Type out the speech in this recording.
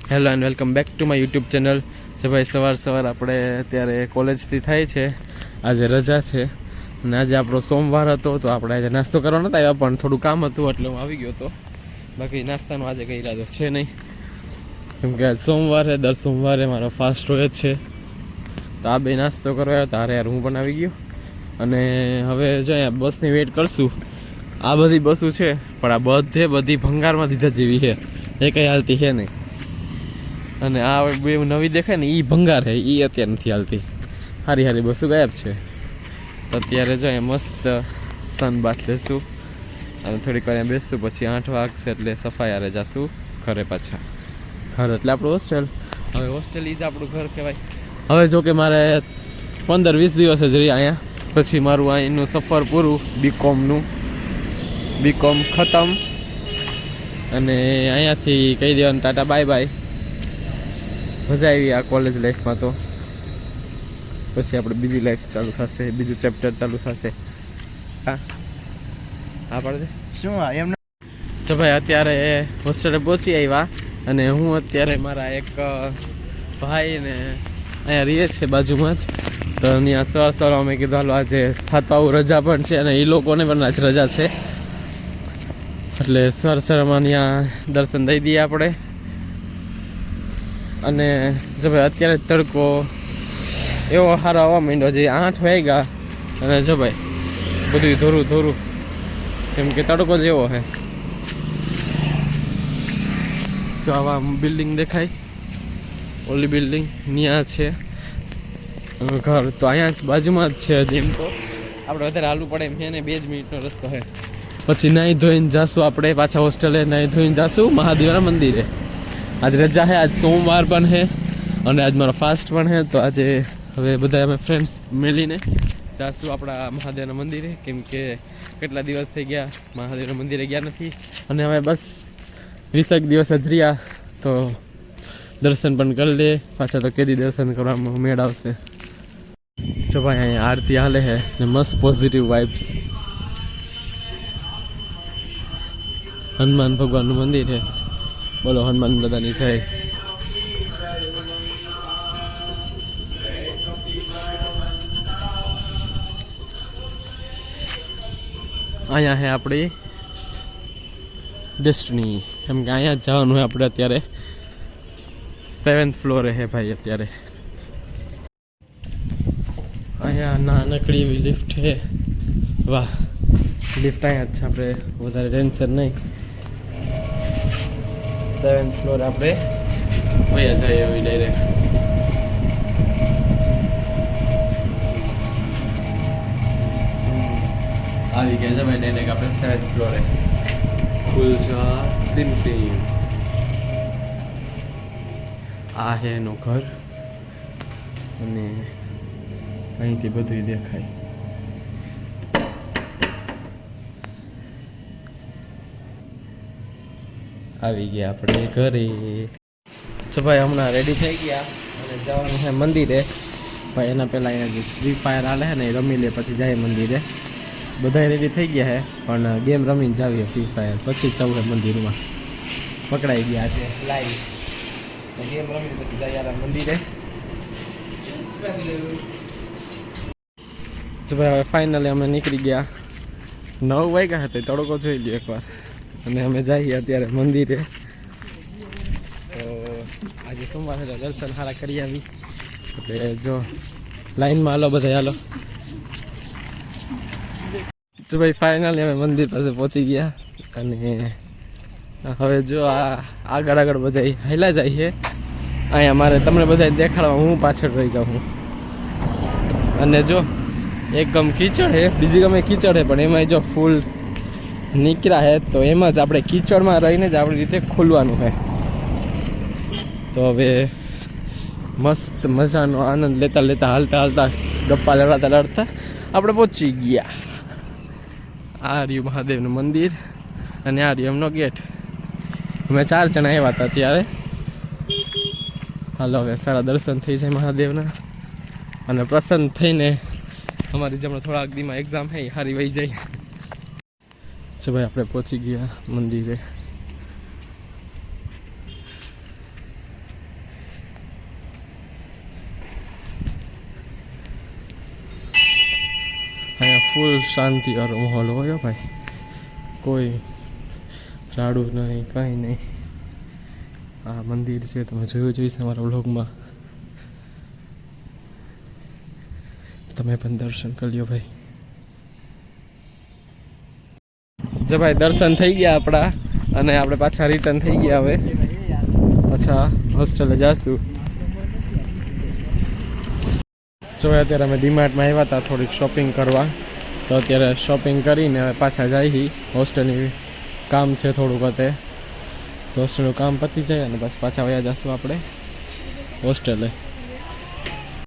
Hello and welcome back to my YouTube channel. જે ભાઈ સવાર આપણે અત્યારે કોલેજથી થાય છે, આજે રજા છે અને આજે આપણો સોમવાર હતો તો આપણે આજે નાસ્તો કરવા નહોતા આવ્યા, પણ થોડું કામ હતું એટલે હું આવી ગયો હતો. બાકી નાસ્તાનો આજે કંઈ ઈરાદો છે નહીં, કેમ કે આજ સોમવારે દર સોમવારે મારો ફાસ્ટ હોય જ છે. તો આ બે નાસ્તો કરવા આવ્યો તારે યાર હું પણ આવી ગયો. અને હવે જો અહીંયા બસની વેઇટ કરશું. આ બધી બસો છે પણ આ બધી ભંગારમાં દીધા જેવી છે, એ કંઈ હાલતી છે નહીં. અને આ બે નવી દેખાય ને એ ભંગાર છે, એ અત્યારે નથી હાલતી. સારી બસો ગાયબ છે. તો અત્યારે જો અહીંયા મસ્ત સન બાથ લેશું અને થોડીક વાર બેસશું, પછી 8 વાગશે એટલે સફાઈ આરે જશું ઘરે પાછા. ઘર એટલે આપણું હોસ્ટેલ. હવે હોસ્ટેલ એ જ આપણું ઘર કહેવાય. હવે જો કે મારે 15-20 દિવસ જ રહી અહીંયા, પછી મારું અહીંનું સફર પૂરું. બીકોમ ખતમ અને અહીંયાથી કહી દેવાનું ટાટા બાય બાય. મજા આવી આ કોલેજ લાઈફમાં. તો પછી આપણે બીજી લાઈફ ચાલુ થશે, બીજું ચેપ્ટર ચાલુ થશે. હા પડે શું એમ તો ભાઈ અત્યારે હોસ્ટેલે પહોંચી આવ્યા અને હું અત્યારે મારા એક ભાઈ ને અહીંયા રહીએ છે બાજુમાં જ. તો ત્યાં સવાર અમે કીધું હાલો આજે થતો આવું રજા પણ છે અને એ લોકોને પણ આજ રજા છે, એટલે સરમાં ત્યાં દર્શન દઈ દઈએ આપણે. અને જો ભાઈ અત્યારે તડકો એવો સારો આવવા માંડ્યો છે, 8 વાગ્યા અને જો ભાઈ બધું ધોરું કેમ કે તડકો જેવો છે. જો આવા બિલ્ડિંગ દેખાય, ઓલી બિલ્ડિંગ ત્યાં છે ઘર, તો અહીંયા જ બાજુમાં જ છે. જેમ તો આપણે વધારે હાલવું પડે એમ છે ને, 2 જ મિનિટનો રસ્તો છે. પછી નાહી ધોઈને જાશું આપણે પાછા હોસ્ટેલે, નાહી ધોઈને જાશું મહાદેવના મંદિરે. આજ રજા છે, આજ સોમવાર પણ છે અને આજ મારો ફાસ્ટ પણ છે. તો આજે હવે બધા અમે ફ્રેન્ડ્સ મળીને જાશું આપણા મહાદેવના મંદિરે, કેમ કે કેટલા દિવસ થઈ ગયા મહાદેવના મંદિરે ગયા નથી. અને હવે બસ 20 દિવસ જ રહ્યા તો દર્શન પણ કરી લે પાછા. તો કેદી દર્શન કરવામાં મેળ આવશે. જો ભાઈ અહીંયા આરતી હાલે છે ને મસ્ત પોઝિટિવ વાઇબ્સ. હનુમાન ભગવાનનું મંદિર છે. બોલો હનુમાન દાદાની જય. અહીંયા છે આપણી ડેસ્ટિની, કેમ કે અહીંયા જ જવાનું હોય આપણે. અત્યારે 7th ફ્લોરે છે ભાઈ. અત્યારે અહીંયા નાનકડી એવી લિફ્ટ છે. વાહ, લિફ્ટ અહીંયા જ છે, આપણે વધારે ટેન્શન નહીં. 7th ફ્લોર આપણે વયા જઈએ એવી ડાયરેક્ટ. આવી ગયા છે ભાઈ ડાયરેક્ટ આપણે 7th ફ્લોરે. ખુલજા સિમ આ છે એનું ઘર અને અહીંથી બધું દેખાય. આવી ગયા આપણે ઘરે. તો ભાઈ હમણાં રેડી થઈ ગયા અને જવાનું છે મંદિરે. ભાઈ એના પહેલાં અહીંયા જે ફ્રી ફાયર હાલે છે ને એ રમી લે પછી જાય મંદિરે. બધા રેડી થઈ ગયા છે પણ ગેમ રમીને જાવીએ ફ્રી ફાયર, પછી જવું છે મંદિરમાં. પકડાઈ ગયા છે લાઈવ, ગેમ રમીને પછી જાય યાર મંદિરે. તો ભાઈ હવે ફાઇનલી અમે નીકળી ગયા. 9 વાગ્યા હતા, તડકો જોઈ લ્યો એકવાર. અને અમે જઈએ અત્યારે મંદિરે. તો આજે સોમવાર છે, દર્શન સારા કરી આવી. એટલે જો લાઈનમાં હાલો બધા, હાલો. તો ભાઈ ફાઇનલી અમે મંદિર પાસે પહોંચી ગયા અને હવે જો આ આગળ બધા હાલ્યા જાય છે. અહીંયા મારે તમને બધા દેખાડવા હું પાછળ રહી જાઉં. અને જો એક ગમ કીચડ છે, બીજી ગમે કીચડ છે, પણ એમાં જો ફૂલ નીકળ્યા છે તો એમાં જ આપણે કીચડમાં રહીને જ આપણી રીતે ખોલવાનું છે. તો હવે મસ્ત મજાનો આનંદ લેતા હાલતા ગપ્પા લડતા આપણે પહોંચી ગયા. આ રહ્યું મહાદેવનું મંદિર અને આ રહ્યું એમનો ગેટ. અમે 4 જણા આવ્યા હતા ત્યારે. હાલો હવે સારા દર્શન થઈ જાય મહાદેવના અને પ્રસન્ન થઈને અમારી જેમણે થોડાક દીમાં એક્ઝામ છે એ સારી વહી જાય. તો ભાઈ આપણે પહોંચી ગયા મંદિરે. ફૂલ શાંતિવાળો માહોલ હોય હો ભાઈ, કોઈ રાડું નહીં, કંઈ નહીં. આ મંદિર છે, તમે જોયું જોઈશે અમારા વ્લોગમાં. તમે પણ દર્શન કરી લ્યો ભાઈ. જો ભાઈ દર્શન થઈ ગયા આપણા, અને આપણે પાછા રિટર્ન થઈ ગયા. હવે પાછા હોસ્ટેલે જાશું. જો અત્યારે અમે ડીમાર્ટમાં આવ્યા હતા થોડીક શોપિંગ કરવા, તો અત્યારે શોપિંગ કરીને હવે પાછા જઈએ. હોસ્ટેલની કામ છે થોડુંક, તે તો હોસ્ટેલનું કામ પતી જાય અને બસ પાછા વયા જશું આપણે હોસ્ટેલે.